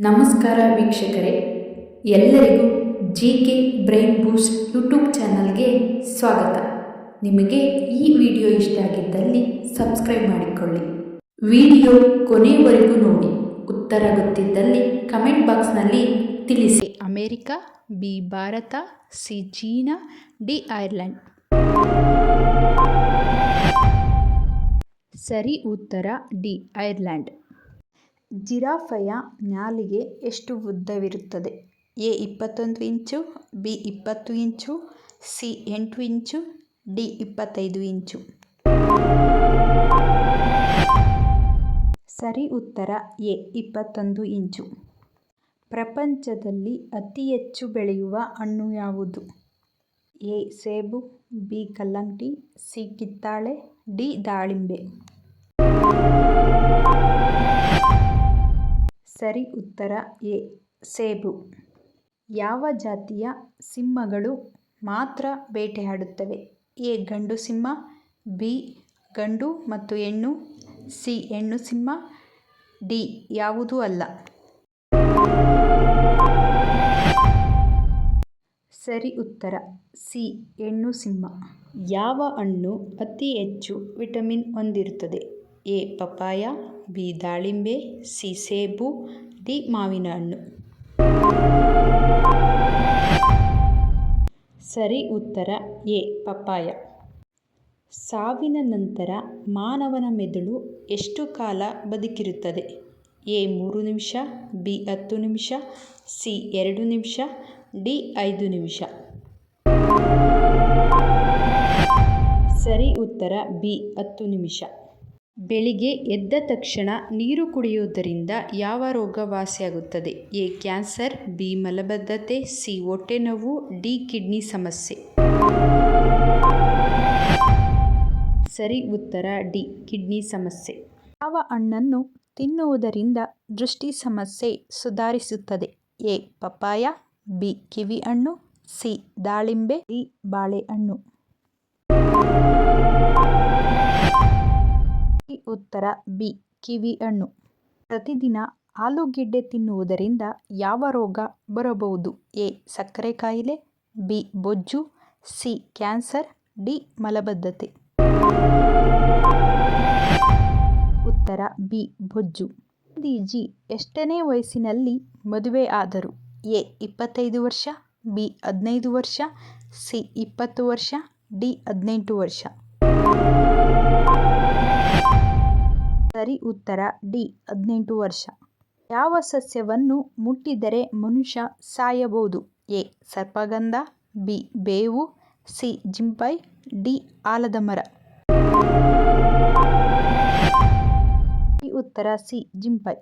ನಮಸ್ಕಾರ ವೀಕ್ಷಕರೇ, ಎಲ್ಲರಿಗೂ ಜಿಕೆ ಬ್ರೈನ್ ಬೂಸ್ಟ್ ಯೂಟ್ಯೂಬ್ ಚಾನಲ್ಗೆ ಸ್ವಾಗತ. ನಿಮಗೆ ಈ ವಿಡಿಯೋ ಇಷ್ಟ ಆಗಿದ್ದಲ್ಲಿ ಸಬ್ಸ್ಕ್ರೈಬ್ ಮಾಡಿಕೊಳ್ಳಿ. ವಿಡಿಯೋ ಕೊನೆಯವರೆಗೂ ನೋಡಿ. ಉತ್ತರ ಗೊತ್ತಿದ್ದಲ್ಲಿ ಕಮೆಂಟ್ ಬಾಕ್ಸ್ನಲ್ಲಿ ತಿಳಿಸಿ. America, B Bharat, C China, D Ireland. ಸರಿ ಉತ್ತರ ಡಿ ಐರ್ಲೆಂಡ್. ಜಿರಾಫೆಯ ನಾಲಿಗೆ ಎಷ್ಟು ಉದ್ದವಿರುತ್ತದೆ? A 21 inch, B 20 inch, C 8 inch, D 25 inch. ಸರಿ ಉತ್ತರ ಎ 21 ಇಂಚು. ಪ್ರಪಂಚದಲ್ಲಿ ಅತಿ ಹೆಚ್ಚು ಬೆಳೆಯುವ ಹಣ್ಣು ಯಾವುದು? ಎ ಸೇಬು, ಬಿ ಕಲ್ಲಂಗಡಿ, ಸಿ ಕಿತ್ತಳೆ, ಡಿ ದಾಳಿಂಬೆ. ಸರಿ ಉತ್ತರ ಎ ಸೇಬು. ಯಾವ ಜಾತಿಯ ಸಿಂಹಗಳು ಮಾತ್ರ ಬೇಟೆಯಾಡುತ್ತವೆ? ಎ ಗಂಡು ಸಿಂಹ, ಬಿ ಗಂಡು ಮತ್ತು ಹೆಣ್ಣು, ಸಿ ಹೆಣ್ಣು ಸಿಂಹ, ಡಿ ಯಾವುದೂ ಅಲ್ಲ. ಸರಿ ಉತ್ತರ ಸಿ ಹೆಣ್ಣು ಸಿಂಹ. ಯಾವ ಹಣ್ಣು ಅತಿ ಹೆಚ್ಚು ವಿಟಮಿನ್ ಹೊಂದಿರುತ್ತದೆ? ಎ ಪಪಾಯ, ಬಿ ದಾಳಿಂಬೆ, ಸಿ ಸೇಬು, ಡಿ ಮಾವಿನ ಹಣ್ಣು. ಸರಿ ಉತ್ತರ ಎ ಪಪಾಯ. ಸಾವಿನ ನಂತರ ಮಾನವನ ಮೆದುಳು ಎಷ್ಟು ಕಾಲ ಬದುಕಿರುತ್ತದೆ? ಎ 3 ನಿಮಿಷ, ಬಿ 10 ನಿಮಿಷ, ಸಿ 2 ನಿಮಿಷ, ಡಿ 5 ನಿಮಿಷ. ಸರಿ ಉತ್ತರ ಬಿ 10 ನಿಮಿಷ. ಬೆಳಿಗ್ಗೆ ಎದ್ದ ತಕ್ಷಣ ನೀರು ಕುಡಿಯುವುದರಿಂದ ಯಾವ ರೋಗ ವಾಸಿಯಾಗುತ್ತದೆ? ಎ ಕ್ಯಾನ್ಸರ್, ಬಿ ಮಲಬದ್ಧತೆ, ಸಿ ಹೊಟ್ಟೆನೋವು, ಡಿ ಕಿಡ್ನಿ ಸಮಸ್ಯೆ. ಸರಿ ಉತ್ತರ ಡಿ ಕಿಡ್ನಿ ಸಮಸ್ಯೆ. ಯಾವ ಹಣ್ಣನ್ನು ತಿನ್ನುವುದರಿಂದ ದೃಷ್ಟಿ ಸಮಸ್ಯೆ ಸುಧಾರಿಸುತ್ತದೆ? ಎ ಪಪಾಯ, ಬಿ ಕಿವಿಹಣ್ಣು, ಸಿ ದಾಳಿಂಬೆ, ಡಿ ಬಾಳೆಹಣ್ಣು. ಉತ್ತರ ಬಿ ಕಿವಿಹಣ್ಣು. ಪ್ರತಿದಿನ ಆಲೂಗೆಡ್ಡೆ ತಿನ್ನುವುದರಿಂದ ಯಾವ ರೋಗ ಬರಬಹುದು? ಎ ಸಕ್ಕರೆ ಕಾಯಿಲೆ, ಬಿ ಬೊಜ್ಜು, ಸಿ ಕ್ಯಾನ್ಸರ್, ಡಿ ಮಲಬದ್ಧತೆ. ಉತ್ತರ ಬಿ ಬೊಜ್ಜು. ಗಾಂಧೀಜಿ ಎಷ್ಟನೇ ವಯಸ್ಸಿನಲ್ಲಿ ಮದುವೆ ಆದರು? ಎ 25 ವರ್ಷ, ಬಿ 15 ವರ್ಷ, ಸಿ 20 ವರ್ಷ, ಡಿ 18 ವರ್ಷ. ಸರಿ ಉತ್ತರ ಡಿ 18 ವರ್ಷ. ಯಾವ ಸಸ್ಯವನ್ನು ಮುಟ್ಟಿದರೆ ಮನುಷ್ಯ ಸಾಯಬಹುದು? ಎ ಸರ್ಪಗಂಧ, ಬಿ ಬೇವು, ಸಿ ಜಿಂಪೈ, ಡಿ ಆಲದ ಮರ. ಉತ್ತರ ಸಿ ಜಿಂಪೈ.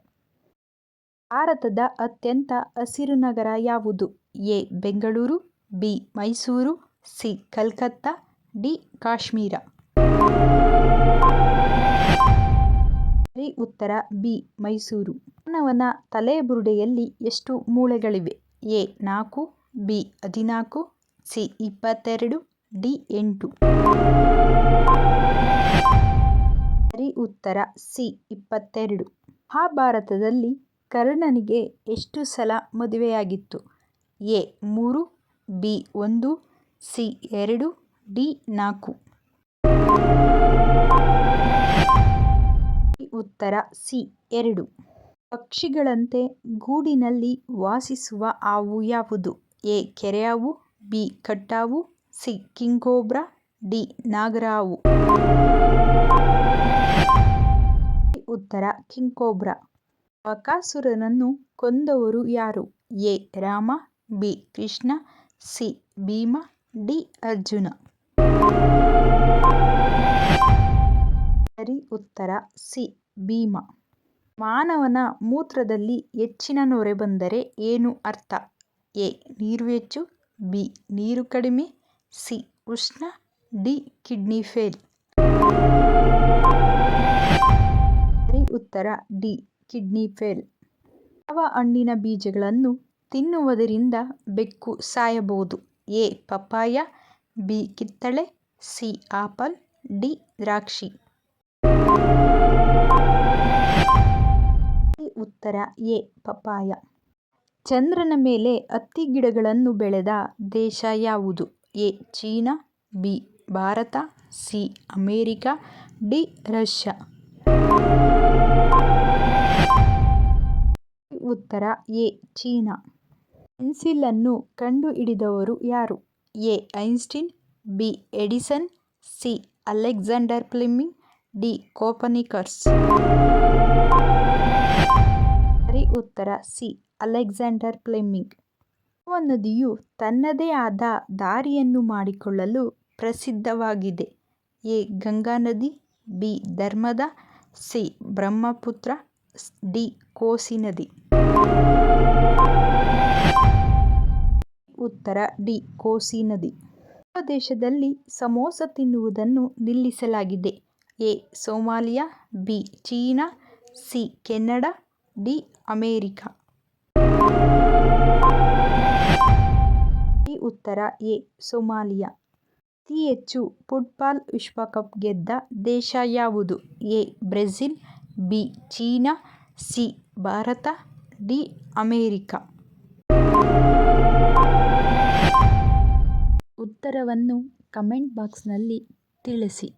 ಭಾರತದ ಅತ್ಯಂತ ಹಸಿರು ನಗರ ಯಾವುದು? A Bengaluru, B Mysuru, C Calcutta, D Kashmir. ಸರಿ ಉತ್ತರ ಬಿ ಮೈಸೂರು. ಮಾನವನ ತಲೆಬುರುಡೆಯಲ್ಲಿ ಎಷ್ಟು ಮೂಳೆಗಳಿವೆ? A 4, B 14, C 22, D 8. ಸರಿ ಉತ್ತರ ಸಿ 22. ಮಹಾಭಾರತದಲ್ಲಿ ಕರ್ಣನಿಗೆ ಎಷ್ಟು ಸಲ ಮದುವೆಯಾಗಿತ್ತು? A 3, B 1, C 2, D 4. ಉತ್ತರ ಸಿ 2. ಪಕ್ಷಿಗಳಂತೆ ಗೂಡಿನಲ್ಲಿ ವಾಸಿಸುವ ಹಾವು ಯಾವುದು? ಎ ಕೆರೆಹಾವು, ಬಿ ಕಟ್ಟಾವು, ಸಿ ಕಿಂಗ್ಕೋಬ್ರಾ, ಡಿ ನಾಗರಹಾವು. ಉತ್ತರ ಕಿಂಗ್ಕೋಬ್ರಾ. ಬಕಾಸುರನನ್ನು ಕೊಂದವರು ಯಾರು? A Rama, B Krishna, C Bhima, D Arjuna. ಸರಿ ಉತ್ತರ ಸಿ ಭೀಮ. ಮಾನವನ ಮೂತ್ರದಲ್ಲಿ ಹೆಚ್ಚಿನ ನೊರೆ ಬಂದರೆ ಏನು ಅರ್ಥ? ಎ ನೀರು ಹೆಚ್ಚು, ಬಿ ನೀರು ಕಡಿಮೆ, ಸಿ ಉಷ್ಣ, ಡಿ ಕಿಡ್ನಿ ಫೇಲ್. ಸರಿ ಉತ್ತರ ಡಿ ಕಿಡ್ನಿ ಫೇಲ್. ಯಾವ ಹಣ್ಣಿನ ಬೀಜಗಳನ್ನು ತಿನ್ನುವುದರಿಂದ ಬೆಕ್ಕು ಸಾಯಬಹುದು? ಎ ಪಪ್ಪಾಯ, ಬಿ ಕಿತ್ತಳೆ, ಸಿ ಆಪಲ್, ಡಿ ದ್ರಾಕ್ಷಿ. ಉತ್ತರ ಎ ಪಪ್ಪಾಯ. ಚಂದ್ರನ ಮೇಲೆ ಹತ್ತಿ ಗಿಡಗಳನ್ನು ಬೆಳೆದ ದೇಶ ಯಾವುದು? A China, B Bharat, C America, D Russia. ಉತ್ತರ ಎ ಚೀನಾ. ಪೆನ್ಸಿಲನ್ನು ಕಂಡುಹಿಡಿದವರು ಯಾರು? A Einstein, B Edison, C Alexander Fleming, D Copernicus. ಸರಿ ಉತ್ತರ ಸಿ ಅಲೆಕ್ಸಾಂಡರ್ ಫ್ಲೆಮಿಂಗ್. ಯಾವ ನದಿಯು ತನ್ನದೇ ಆದ ದಾರಿಯನ್ನು ಮಾಡಿಕೊಳ್ಳಲು ಪ್ರಸಿದ್ಧವಾಗಿದೆ? ಎ ಗಂಗಾ ನದಿ, B Narmada, C Brahmaputra, D Kosi ನದಿ. ಉತ್ತರ ಡಿ ಕೋಸಿ ನದಿ. ಯಾವ ದೇಶದಲ್ಲಿ ಸಮೋಸ ತಿನ್ನುವುದನ್ನು ನಿಲ್ಲಿಸಲಾಗಿದೆ? A Somalia, B China, C Canada, D America. ಉತ್ತರ ಎ ಸೊಮಾಲಿಯಾ. ಅತಿ ಹೆಚ್ಚು ಫುಟ್ಬಾಲ್ ವಿಶ್ವಕಪ್ ಗೆದ್ದ ದೇಶ ಯಾವುದು? A Brazil, B China, C Bharat, D America. ಉತ್ತರವನ್ನು ಕಮೆಂಟ್ ಬಾಕ್ಸ್ನಲ್ಲಿ ತಿಳಿಸಿ.